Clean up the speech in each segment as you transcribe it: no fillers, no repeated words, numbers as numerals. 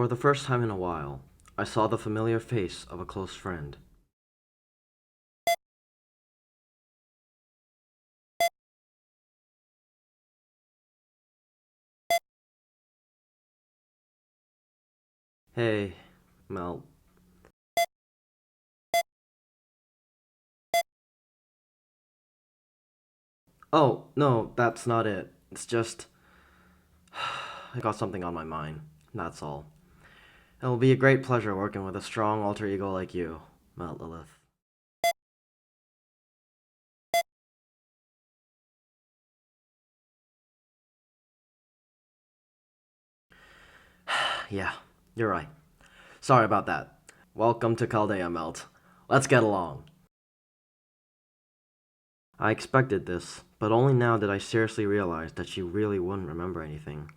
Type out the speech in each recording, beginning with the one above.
For the first time in a while, I saw the familiar face of a close friend. Hey, Mel. Oh, no, that's not it. It's just, I got something on my mind. That's all. It will be a great pleasure working with a strong alter ego like you, Meltlilith. Yeah, you're right. Sorry about that. Welcome to Chaldea, Melt. Let's get along. I expected this, but only now did I seriously realize that she really wouldn't remember anything.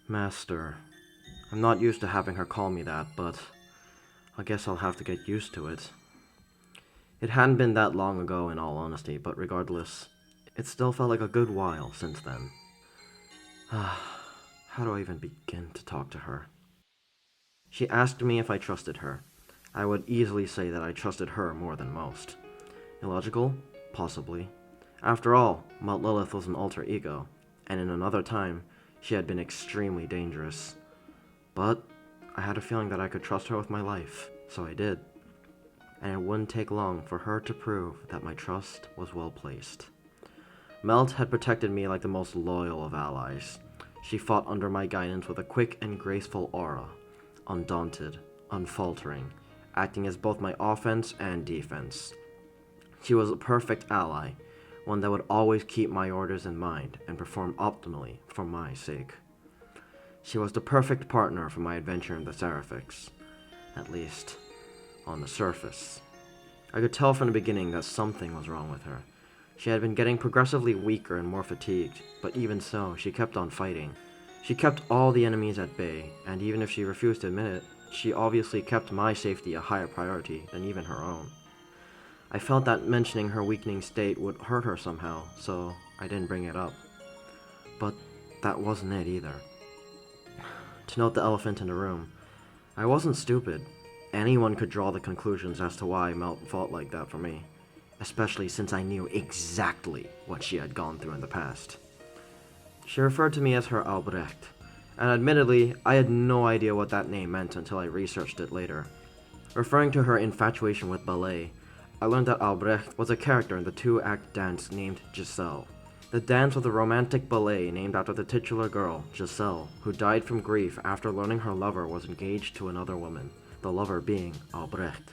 Master. I'm not used to having her call me that, but I guess I'll have to get used to it. It hadn't been that long ago, in all honesty, but regardless, it still felt like a good while since then. How do I even begin to talk to her? She asked me if I trusted her. I would easily say that I trusted her more than most. Illogical? Possibly. After all, Meltlilith was an alter ego, and in another time, she had been extremely dangerous. But I had a feeling that I could trust her with my life, so I did. And it wouldn't take long for her to prove that my trust was well placed. Melt had protected me like the most loyal of allies. She fought under my guidance with a quick and graceful aura, undaunted, unfaltering, acting as both my offense and defense. She was a perfect ally, one that would always keep my orders in mind and perform optimally for my sake. She was the perfect partner for my adventure in the Seraphix, at least on the surface. I could tell from the beginning that something was wrong with her. She had been getting progressively weaker and more fatigued, but even so, she kept on fighting. She kept all the enemies at bay, and even if she refused to admit it, she obviously kept my safety a higher priority than even her own. I felt that mentioning her weakening state would hurt her somehow, so I didn't bring it up. But that wasn't it either. To note the elephant in the room, I wasn't stupid. Anyone could draw the conclusions as to why Melt fought like that for me, especially since I knew exactly what she had gone through in the past. She referred to me as her Albrecht, and admittedly, I had no idea what that name meant until I researched it later. Referring to her infatuation with ballet, I learned that Albrecht was a character in the two-act dance named GISELLE. The dance was a romantic ballet named after the titular girl, GISELLE, who died from grief after learning her lover was engaged to another woman, the lover being Albrecht.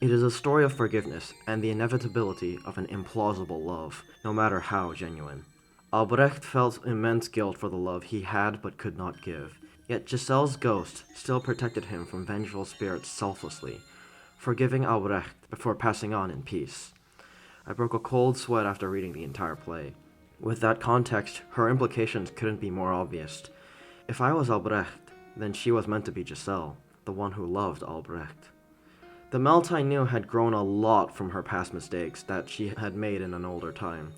It is a story of forgiveness and the inevitability of an implausible love, no matter how genuine. Albrecht felt immense guilt for the love he had but could not give, yet Giselle's ghost still protected him from vengeful spirits selflessly, forgiving Albrecht before passing on in peace. I broke a cold sweat after reading the entire play. With that context, her implications couldn't be more obvious. If I was Albrecht, then she was meant to be Giselle, the one who loved Albrecht. The Melt I knew had grown a lot from her past mistakes that she had made in an older time,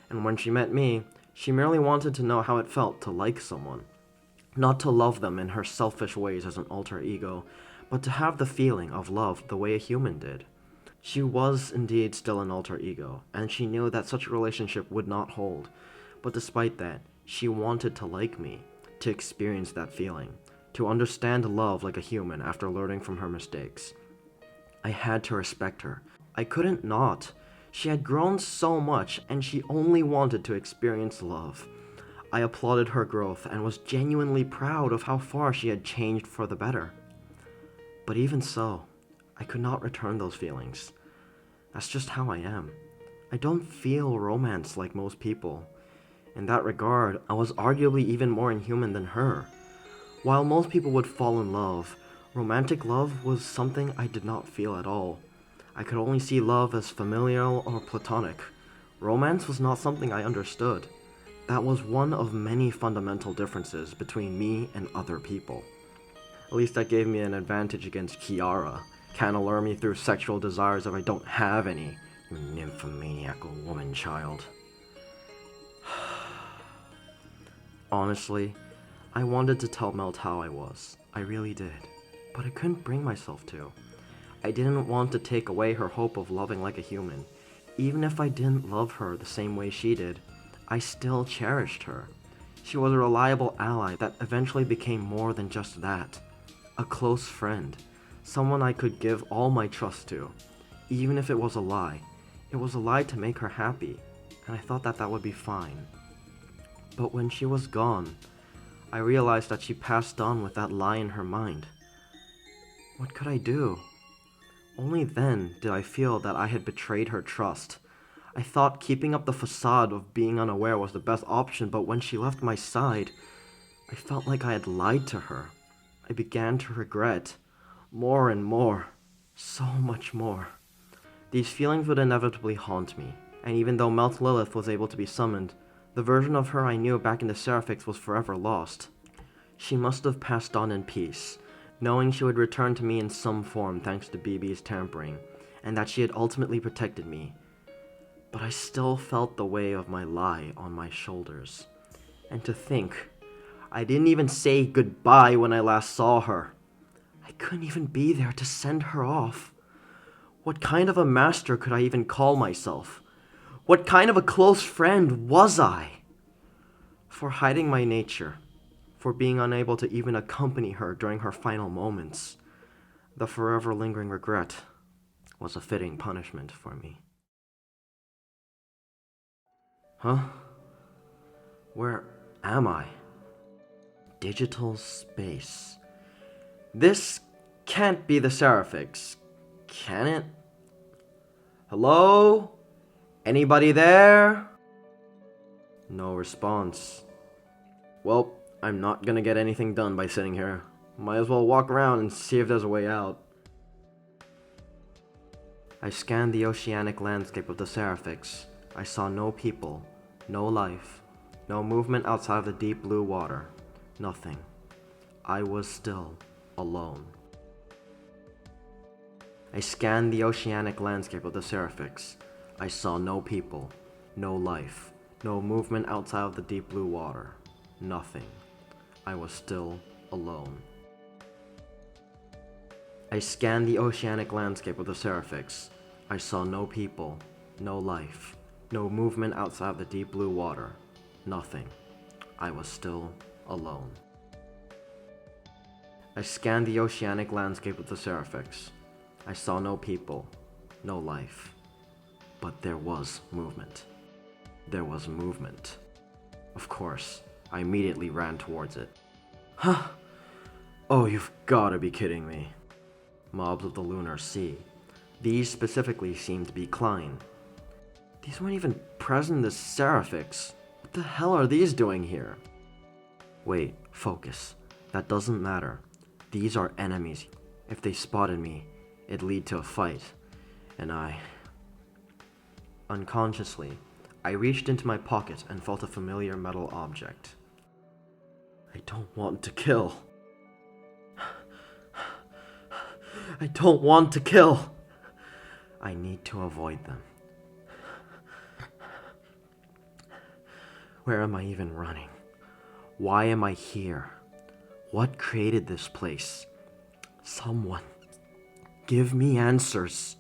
and when she met me, she merely wanted to know how it felt to like someone. Not to love them in her selfish ways as an alter ego, but to have the feeling of love the way a human did. She was indeed still an alter ego, and she knew that such a relationship would not hold, but despite that, she wanted to like me, to experience that feeling, to understand love like a human after learning from her mistakes. I had to respect her. I couldn't not. She had grown so much, and she only wanted to experience love. I applauded her growth and was genuinely proud of how far she had changed for the better. But even so, I could not return those feelings. That's just how I am. I don't feel romance like most people. In that regard, I was arguably even more inhuman than her. While most people would fall in love, romantic love was something I did not feel at all. I could only see love as familial or platonic. Romance was not something I understood. That was one of many fundamental differences between me and other people. At least that gave me an advantage against Kiara. Can't allure me through sexual desires if I don't have any, you nymphomaniac woman child. Honestly, I wanted to tell Melt how I was. I really did. But I couldn't bring myself to. I didn't want to take away her hope of loving like a human. Even if I didn't love her the same way she did, I still cherished her. She was a reliable ally that eventually became more than just that. A close friend. Someone I could give all my trust to. Even if it was a lie. It was a lie to make her happy, and I thought that that would be fine. But when she was gone, I realized that she passed on with that lie in her mind. What could I do? Only then did I feel that I had betrayed her trust. I thought keeping up the facade of being unaware was the best option, but when she left my side, I felt like I had lied to her. I began to regret. More and more. So much more. These feelings would inevitably haunt me, and even though Meltlilith was able to be summoned, the version of her I knew back in the Seraphix was forever lost. She must have passed on in peace, knowing she would return to me in some form thanks to BB's tampering, and that she had ultimately protected me. But I still felt the weight of my lie on my shoulders. And to think, I didn't even say goodbye when I last saw her. I couldn't even be there to send her off. What kind of a master could I even call myself? What kind of a close friend was I? For hiding my nature, for being unable to even accompany her during her final moments, the forever lingering regret was a fitting punishment for me. Huh? Where am I? Digital space. This can't be the Seraphix, can it? Hello? Anybody there? No response. Well, I'm not gonna get anything done by sitting here. Might as well walk around and see if there's a way out. I scanned the oceanic landscape of the Seraphix. I saw no people, no life, no movement outside of the deep blue water. Nothing. I was still alone. I scanned the oceanic landscape of the Seraphix. I saw no people, no life, no movement outside of the deep blue water. Nothing. I was still alone. I scanned the oceanic landscape of the Seraphix. I saw no people, no life, no movement outside of the deep blue water. Nothing. I was still alone. I scanned the oceanic landscape of the Seraphix. I saw no people, no life. But there was movement. There was movement. Of course, I immediately ran towards it. Huh? Oh, you've gotta be kidding me. Mobs of the lunar sea. These specifically seemed to be Klein. These weren't even present in the Seraphix. What the hell are these doing here? Wait, focus. That doesn't matter. These are enemies. If they spotted me, it'd lead to a fight. And Unconsciously, I reached into my pocket and felt a familiar metal object. I don't want to kill. I don't want to kill. I need to avoid them. Where am I even running? Why am I here? What created this place? Someone, give me answers.